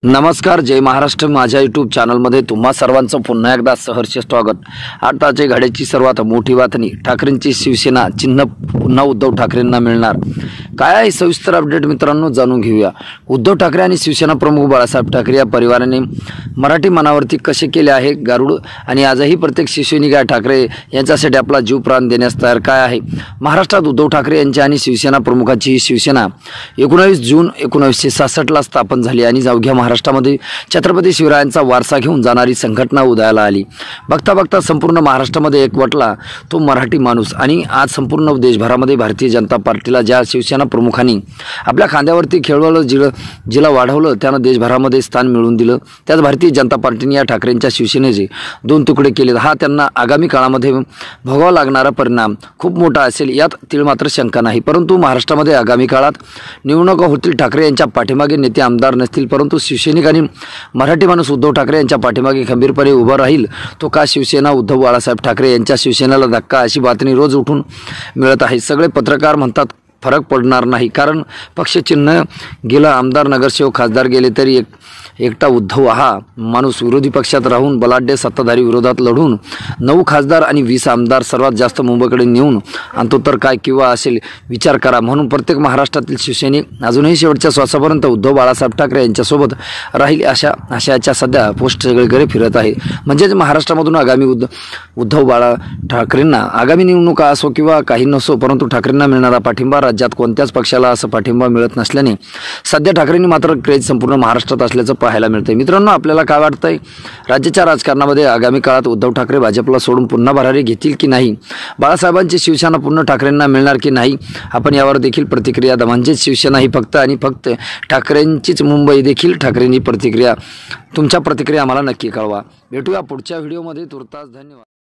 नमस्कार, जय महाराष्ट्र. माझ्या यूट्यूब चॅनलमध्ये तुम्हा सर्वांचं पुन्हा एकदा सहर्ष स्वागत. आताच्या घड्याची सर्वात मोठी बातमी, ठाकरेंची शिवसेना चिन्ह पुन्हा उद्धव ठाकरेंना मिळणार. काय आहे सविस्तर अपडेट मित्रांनो, जाणून घेऊया. उद्धव ठाकरे आणि शिवसेना प्रमुख बाळासाहेब ठाकरे या परिवाराने मराठी मनावरती कसे केले आहे गारुड, आणि आजही प्रत्येक शिवसैनिक ठाकरे यांच्यासाठी आपला जीव प्राण देण्यास तयार काय आहे. महाराष्ट्रात उद्धव ठाकरे यांची आणि शिवसेना प्रमुखांची ही शिवसेना 19 जून 1966ला स्थापन झाली आणि अवघ्या महाराष्ट्रामध्ये छत्रपती शिवरायांचा वारसा घेऊन जाणारी संघटना उदयाला आली. बघता बघता संपूर्ण महाराष्ट्रामध्ये एकवटला तो मराठी माणूस, आणि आज संपूर्ण देशभरामध्ये भारतीय जनता पार्टीला ज्या शिवसेना प्रमुखांनी आपल्या खांद्यावरती खेळवलं, जिला वाढवलं, त्यानं देशभरामध्ये स्थान मिळवून दिलं. त्याच भारतीय जनता पार्टीने या ठाकरेंच्या शिवसेनेचे 2 तुकडे केले. हा त्यांना आगामी काळामध्ये भोगावा लागणारा परिणाम खूप मोठा असेल, यात तीळ मात्र शंका नाही. परंतु महाराष्ट्रामध्ये आगामी काळात निवडणुका होतील. ठाकरे यांच्या पाठीमागे नेते आमदार नसतील, परंतु शिवसैनिक आणि मराठी माणूस उद्धव ठाकरे यांच्या पाठीमागे खंबीरपणे उभा राहील. तो का शिवसेना उद्धव बाळासाहेब ठाकरे यांच्या शिवसेनेला धक्का, अशी बातमी रोज उठून मिळत आहे. सगळे पत्रकार म्हणतात फरक पडणार नाही, कारण पक्षचिन्ह गेलं, आमदार नगरसेवक खासदार गेले, तरी एकटा उद्धव हा माणूस विरोधी पक्षात राहून बलाढ्य सत्ताधारी विरोधात लढून 9 खासदार आणि 20 आमदार सर्वात जास्त मुंबईकडे नेऊन आणतो तर काय किंवा असेल विचार करा. म्हणून प्रत्येक महाराष्ट्रातील शिवसैनिक अजूनही शेवटच्या श्वासापर्यंत उद्धव बाळासाहेब ठाकरे यांच्यासोबत राहील अशाच्या सध्या पोस्ट सगळीकडे फिरत आहे. म्हणजेच महाराष्ट्रामधून आगामी उद्धव बाळा ठाकरेंना आगामी निवडणुका असो किंवा काही नसो, परंतु ठाकरेंना मिळणारा पाठिंबा राज्यात कोणत्याच पक्षाला असं पाठिंबा मिळत नसल्याने सध्या ठाकरेंनी मात्र क्रेज संपूर्ण महाराष्ट्रात असल्याचं पाहायला मिळतंय. मित्रांनो, आपल्याला काय वाटतंय, राज्याच्या राजकारणामध्ये आगामी काळात उद्धव ठाकरे भाजपला सोडून पुन्हा भरारी घेतील की नाही? बाळासाहेबांची शिवसेना पुन्हा ठाकरेंना मिळणार की नाही? आपण यावर देखील प्रतिक्रिया द्या. म्हणजेच शिवसेना ही फक्त आणि फक्त ठाकरेंचीच मुंबई देखील ठाकरेंनी तुमच्या प्रतिक्रिया आम्हाला नक्की कळवा. भेटूया पुढच्या व्हिडिओमध्ये. तुर्तास धन्यवाद.